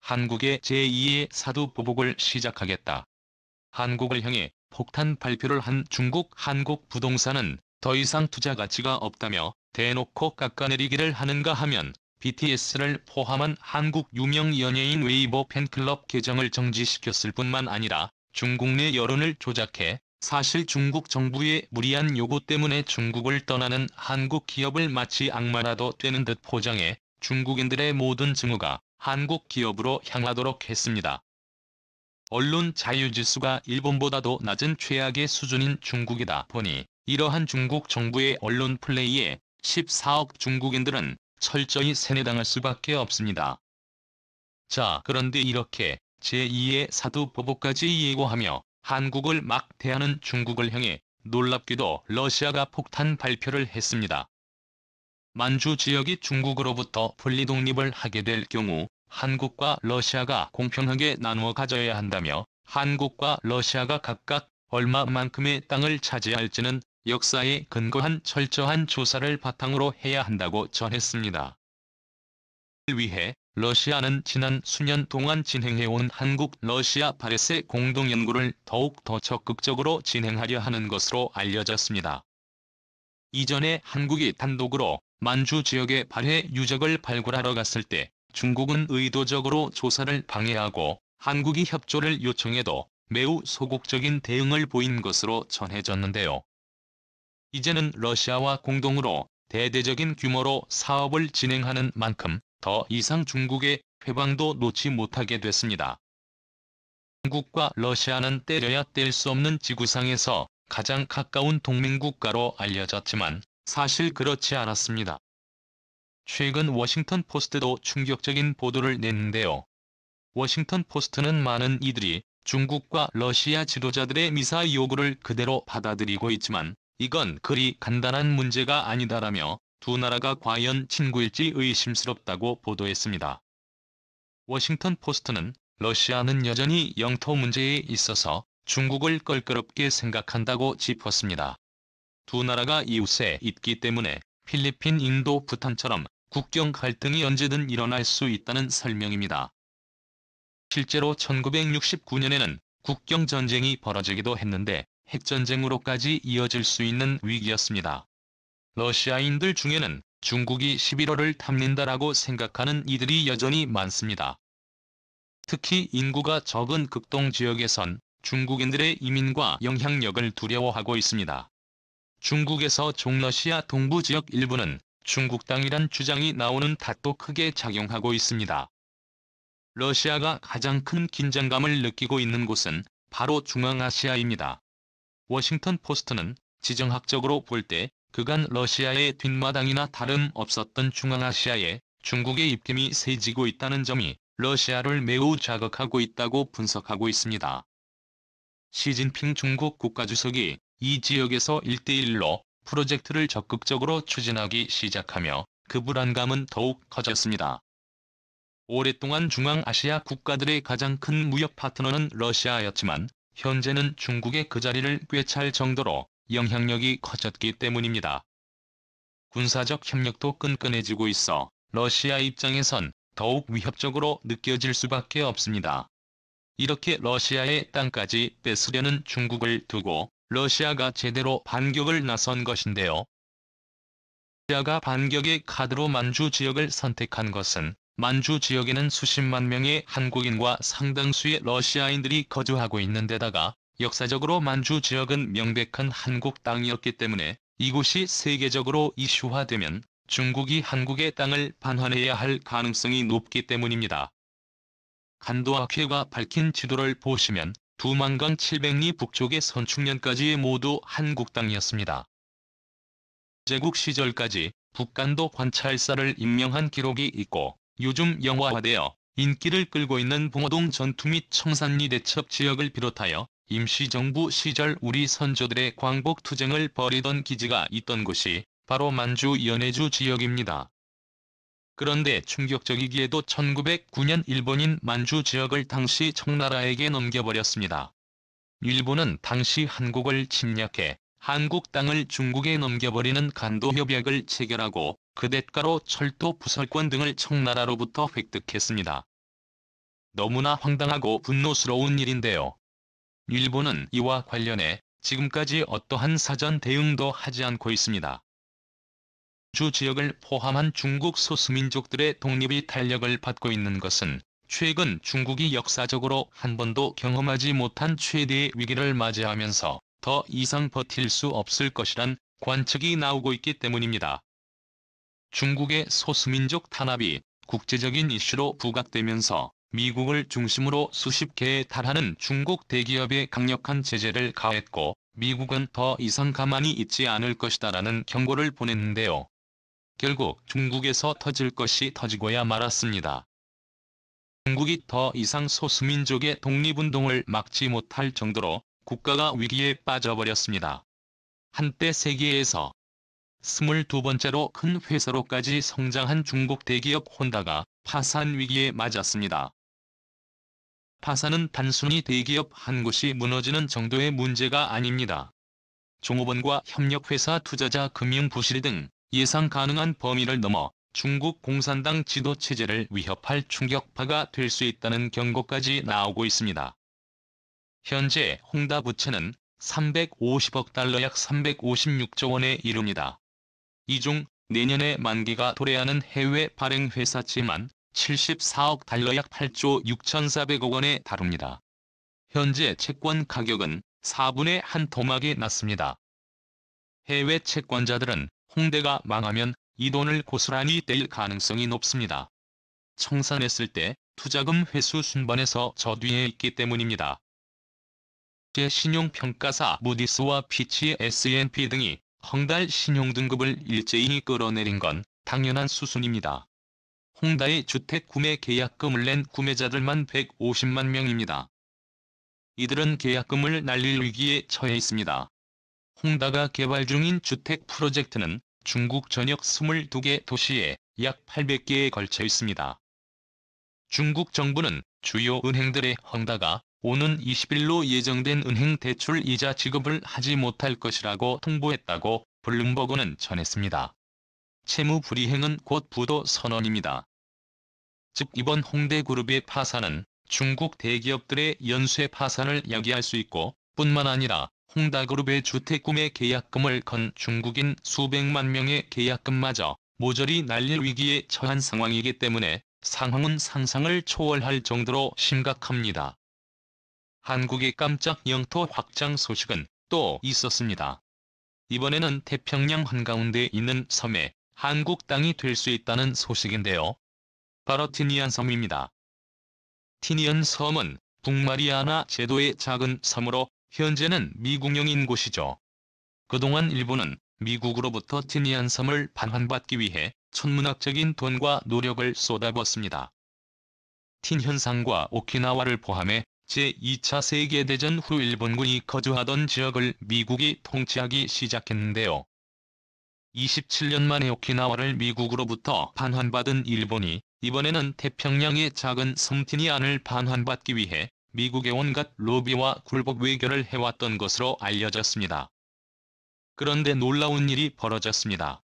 한국의 제2의 사두보복을 시작하겠다. 한국을 향해 폭탄 발표를 한 중국 한국부동산은 더 이상 투자 가치가 없다며 대놓고 깎아내리기를 하는가 하면 BTS를 포함한 한국 유명 연예인 웨이보 팬클럽 계정을 정지시켰을 뿐만 아니라 중국 내 여론을 조작해 사실 중국 정부의 무리한 요구 때문에 중국을 떠나는 한국 기업을 마치 악마라도 되는 듯 포장해 중국인들의 모든 증오가 한국 기업으로 향하도록 했습니다. 언론 자유지수가 일본보다도 낮은 최악의 수준인 중국이다 보니 이러한 중국 정부의 언론 플레이에 14억 중국인들은 철저히 세뇌당할 수밖에 없습니다. 자, 그런데 이렇게 제2의 사두보복까지 예고하며 한국을 막 대하는 중국을 향해 놀랍게도 러시아가 폭탄 발표를 했습니다. 만주 지역이 중국으로부터 분리독립을 하게 될 경우 한국과 러시아가 공평하게 나누어 가져야 한다며 한국과 러시아가 각각 얼마만큼의 땅을 차지할지는 역사에 근거한 철저한 조사를 바탕으로 해야 한다고 전했습니다. 이를 위해 러시아는 지난 수년 동안 진행해온 한국-러시아 발해세 공동연구를 더욱 더 적극적으로 진행하려 하는 것으로 알려졌습니다. 이전에 한국이 단독으로 만주 지역의 발해 유적을 발굴하러 갔을 때 중국은 의도적으로 조사를 방해하고 한국이 협조를 요청해도 매우 소극적인 대응을 보인 것으로 전해졌는데요. 이제는 러시아와 공동으로 대대적인 규모로 사업을 진행하는 만큼 더 이상 중국의 회방도 놓지 못하게 됐습니다. 한국과 러시아는 때려야 뗄 수 없는 지구상에서 가장 가까운 동맹국가로 알려졌지만 사실 그렇지 않았습니다. 최근 워싱턴 포스트도 충격적인 보도를 냈는데요. 워싱턴 포스트는 많은 이들이 중국과 러시아 지도자들의 미사 요구를 그대로 받아들이고 있지만 이건 그리 간단한 문제가 아니다라며 두 나라가 과연 친구일지 의심스럽다고 보도했습니다. 워싱턴 포스트는 러시아는 여전히 영토 문제에 있어서 중국을 껄끄럽게 생각한다고 짚었습니다. 두 나라가 이웃에 있기 때문에 필리핀, 인도, 부탄처럼 국경 갈등이 언제든 일어날 수 있다는 설명입니다. 실제로 1969년에는 국경전쟁이 벌어지기도 했는데 핵전쟁으로까지 이어질 수 있는 위기였습니다. 러시아인들 중에는 중국이 11호를 탐낸다라고 생각하는 이들이 여전히 많습니다. 특히 인구가 적은 극동 지역에선 중국인들의 이민과 영향력을 두려워하고 있습니다. 중국에서 종러시아 동부 지역 일부는 중국 땅이란 주장이 나오는 탓도 크게 작용하고 있습니다. 러시아가 가장 큰 긴장감을 느끼고 있는 곳은 바로 중앙아시아입니다. 워싱턴 포스트는 지정학적으로 볼 때 그간 러시아의 뒷마당이나 다름없었던 중앙아시아에 중국의 입김이 세지고 있다는 점이 러시아를 매우 자극하고 있다고 분석하고 있습니다. 시진핑 중국 국가주석이 이 지역에서 1대1로 프로젝트를 적극적으로 추진하기 시작하며 그 불안감은 더욱 커졌습니다. 오랫동안 중앙아시아 국가들의 가장 큰 무역 파트너는 러시아였지만 현재는 중국의 그 자리를 꿰찰 정도로 영향력이 커졌기 때문입니다. 군사적 협력도 끈끈해지고 있어 러시아 입장에선 더욱 위협적으로 느껴질 수밖에 없습니다. 이렇게 러시아의 땅까지 뺏으려는 중국을 두고 러시아가 제대로 반격을 나선 것인데요. 러시아가 반격의 카드로 만주 지역을 선택한 것은 만주 지역에는 수십만 명의 한국인과 상당수의 러시아인들이 거주하고 있는 데다가 역사적으로 만주 지역은 명백한 한국 땅이었기 때문에 이곳이 세계적으로 이슈화되면 중국이 한국의 땅을 반환해야 할 가능성이 높기 때문입니다. 간도학회가 밝힌 지도를 보시면 두만강 700리 북쪽의 선충면까지 모두 한국 땅이었습니다. 제국 시절까지 북간도 관찰사를 임명한 기록이 있고 요즘 영화화되어 인기를 끌고 있는 봉오동 전투 및 청산리 대첩 지역을 비롯하여 임시정부 시절 우리 선조들의 광복투쟁을 벌이던 기지가 있던 곳이 바로 만주 연해주 지역입니다. 그런데 충격적이게도 1909년 일본인 만주 지역을 당시 청나라에게 넘겨버렸습니다. 일본은 당시 한국을 침략해 한국 땅을 중국에 넘겨버리는 간도협약을 체결하고 그 대가로 철도 부설권 등을 청나라로부터 획득했습니다. 너무나 황당하고 분노스러운 일인데요. 일본은 이와 관련해 지금까지 어떠한 사전 대응도 하지 않고 있습니다. 주 지역을 포함한 중국 소수민족들의 독립이 탄력을 받고 있는 것은 최근 중국이 역사적으로 한 번도 경험하지 못한 최대의 위기를 맞이하면서 더 이상 버틸 수 없을 것이란 관측이 나오고 있기 때문입니다. 중국의 소수민족 탄압이 국제적인 이슈로 부각되면서 미국을 중심으로 수십 개에 달하는 중국 대기업에 강력한 제재를 가했고 미국은 더 이상 가만히 있지 않을 것이다라는 경고를 보냈는데요. 결국 중국에서 터질 것이 터지고야 말았습니다. 중국이 더 이상 소수민족의 독립운동을 막지 못할 정도로 국가가 위기에 빠져버렸습니다. 한때 세계에서 22번째로 큰 회사로까지 성장한 중국 대기업 혼다가 파산 위기에 맞았습니다. 파산은 단순히 대기업 한 곳이 무너지는 정도의 문제가 아닙니다. 종업원과 협력회사 투자자 금융 부실 등 예상 가능한 범위를 넘어 중국 공산당 지도체제를 위협할 충격파가 될 수 있다는 경고까지 나오고 있습니다. 현재 혼다 부채는 350억 달러 약 356조 원에 이릅니다. 이 중 내년에 만기가 도래하는 해외 발행 회사채만 74억 달러 약 8조 6,400억 원에 다룹니다. 현재 채권 가격은 4분의 1 토막이 났습니다. 해외 채권자들은 홍대가 망하면 이 돈을 고스란히 뗄 가능성이 높습니다. 청산했을 때 투자금 회수 순번에서 저 뒤에 있기 때문입니다. 신용평가사 무디스와 피치 S&P 등이 헝다의 신용등급을 일제히 끌어내린 건 당연한 수순입니다. 홍다의 주택 구매 계약금을 낸 구매자들만 150만 명입니다. 이들은 계약금을 날릴 위기에 처해 있습니다. 홍다가 개발 중인 주택 프로젝트는 중국 전역 22개 도시에 약 800개에 걸쳐 있습니다. 중국 정부는 주요 은행들의 헝다가 오는 20일로 예정된 은행 대출 이자 지급을 하지 못할 것이라고 통보했다고 블룸버그는 전했습니다. 채무 불이행은 곧 부도 선언입니다. 즉 이번 홍대그룹의 파산은 중국 대기업들의 연쇄 파산을 야기할 수 있고 뿐만 아니라 홍다그룹의 주택구매 계약금을 건 중국인 수백만 명의 계약금마저 모조리 날릴 위기에 처한 상황이기 때문에 상황은 상상을 초월할 정도로 심각합니다. 한국의 깜짝 영토 확장 소식은 또 있었습니다. 이번에는 태평양 한가운데 있는 섬에 한국 땅이 될 수 있다는 소식인데요. 바로 티니안 섬입니다. 티니안 섬은 북마리아나 제도의 작은 섬으로 현재는 미국령인 곳이죠. 그동안 일본은 미국으로부터 티니안 섬을 반환받기 위해 천문학적인 돈과 노력을 쏟아부었습니다. 틴현상과 오키나와를 포함해 제2차 세계대전 후 일본군이 거주하던 지역을 미국이 통치하기 시작했는데요. 27년 만에 오키나와를 미국으로부터 반환받은 일본이 이번에는 태평양의 작은 섬 티니안을 반환받기 위해 미국의 온갖 로비와 굴복 외교를 해왔던 것으로 알려졌습니다. 그런데 놀라운 일이 벌어졌습니다.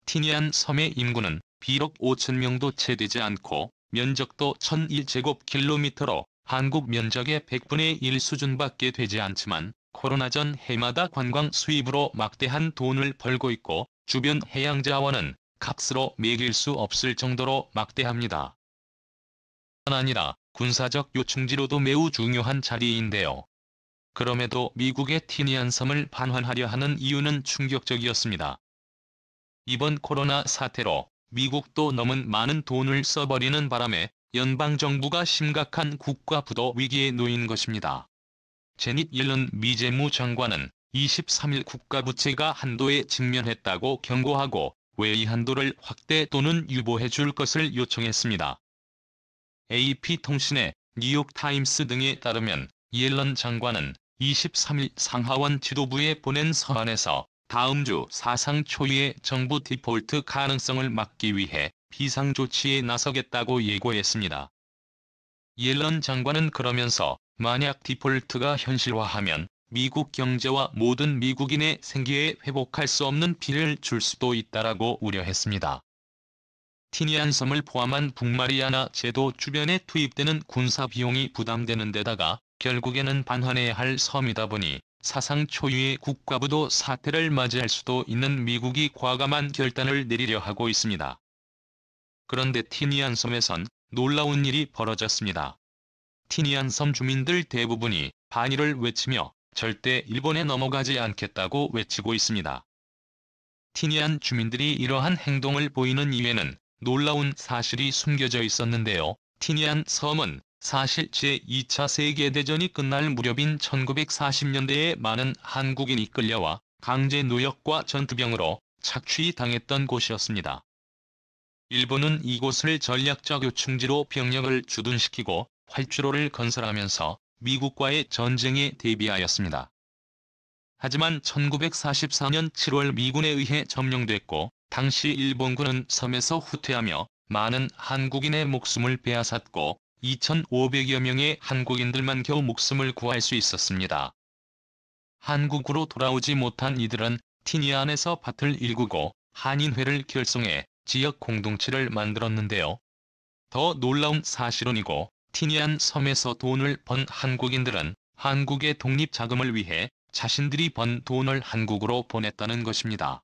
티니안 섬의 인구는 비록 5,000명도 채 되지 않고 면적도 1,001제곱킬로미터로 한국 면적의 100분의 1 수준밖에 되지 않지만 코로나 전 해마다 관광 수입으로 막대한 돈을 벌고 있고 주변 해양 자원은 값으로 매길 수 없을 정도로 막대합니다. 뿐만 아니라 군사적 요충지로도 매우 중요한 자리인데요. 그럼에도 미국의 티니안 섬을 반환하려 하는 이유는 충격적이었습니다. 이번 코로나 사태로 미국도 너무 많은 돈을 써버리는 바람에 연방정부가 심각한 국가부도 위기에 놓인 것입니다. 제닛 옐런 미 재무장관은 23일 국가부채가 한도에 직면했다고 경고하고 외의 한도를 확대 또는 유보해 줄 것을 요청했습니다. AP통신의 뉴욕타임스 등에 따르면 옐런 장관은 23일 상하원 지도부에 보낸 서한에서 다음 주 사상 초유의 정부 디폴트 가능성을 막기 위해 비상조치에 나서겠다고 예고했습니다. 옐런 장관은 그러면서 만약 디폴트가 현실화하면 미국 경제와 모든 미국인의 생계에 회복할 수 없는 피해를 줄 수도 있다라고 우려했습니다. 티니안 섬을 포함한 북마리아나 제도 주변에 투입되는 군사 비용이 부담되는 데다가 결국에는 반환해야 할 섬이다 보니 사상 초유의 국가부도 사태를 맞이할 수도 있는 미국이 과감한 결단을 내리려 하고 있습니다. 그런데 티니안 섬에선 놀라운 일이 벌어졌습니다. 티니안 섬 주민들 대부분이 반일을 외치며 절대 일본에 넘어가지 않겠다고 외치고 있습니다. 티니안 주민들이 이러한 행동을 보이는 이유에는 놀라운 사실이 숨겨져 있었는데요. 티니안 섬은 사실 제2차 세계대전이 끝날 무렵인 1940년대에 많은 한국인이 끌려와 강제 노역과 전투병으로 착취당했던 곳이었습니다. 일본은 이곳을 전략적 요충지로 병력을 주둔시키고 활주로를 건설하면서 미국과의 전쟁에 대비하였습니다. 하지만 1944년 7월 미군에 의해 점령됐고 당시 일본군은 섬에서 후퇴하며 많은 한국인의 목숨을 빼앗았고 2,500여 명의 한국인들만 겨우 목숨을 구할 수 있었습니다. 한국으로 돌아오지 못한 이들은 티니안에서 밭을 일구고 한인회를 결성해 지역 공동체를 만들었는데요. 더 놀라운 사실은이고 티니안 섬에서 돈을 번 한국인들은 한국의 독립 자금을 위해 자신들이 번 돈을 한국으로 보냈다는 것입니다.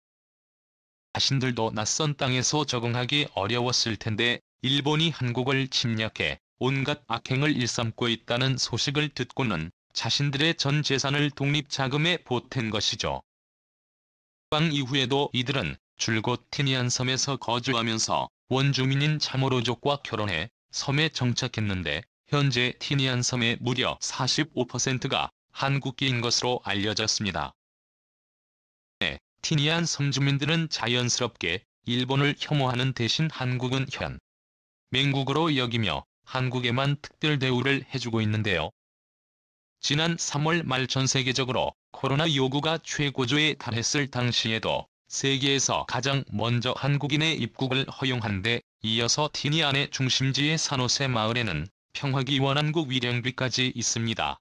자신들도 낯선 땅에서 적응하기 어려웠을 텐데 일본이 한국을 침략해 온갖 악행을 일삼고 있다는 소식을 듣고는 자신들의 전 재산을 독립 자금에 보탠 것이죠. 해방 이후에도 이들은 줄곧 티니안 섬에서 거주하면서 원주민인 참호로족과 결혼해 섬에 정착했는데 현재 티니안 섬의 무려 45%가 한국계인 것으로 알려졌습니다. 네, 티니안 섬 주민들은 자연스럽게 일본을 혐오하는 대신 한국은 맹국으로 여기며 한국에만 특별 대우를 해주고 있는데요. 지난 3월 말 전 세계적으로 코로나19가 최고조에 달했을 당시에도 세계에서 가장 먼저 한국인의 입국을 허용한 데 이어서 티니안의 중심지의 산호세 마을에는 평화기원한국 위령비까지 있습니다.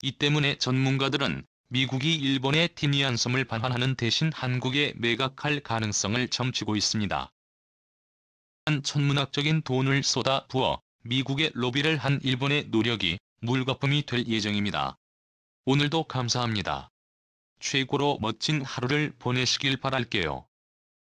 이 때문에 전문가들은 미국이 일본의 티니안 섬을 반환하는 대신 한국에 매각할 가능성을 점치고 있습니다. 한 천문학적인 돈을 쏟아 부어 미국에 로비를 한 일본의 노력이 물거품이 될 예정입니다. 오늘도 감사합니다. 최고로 멋진 하루를 보내시길 바랄게요.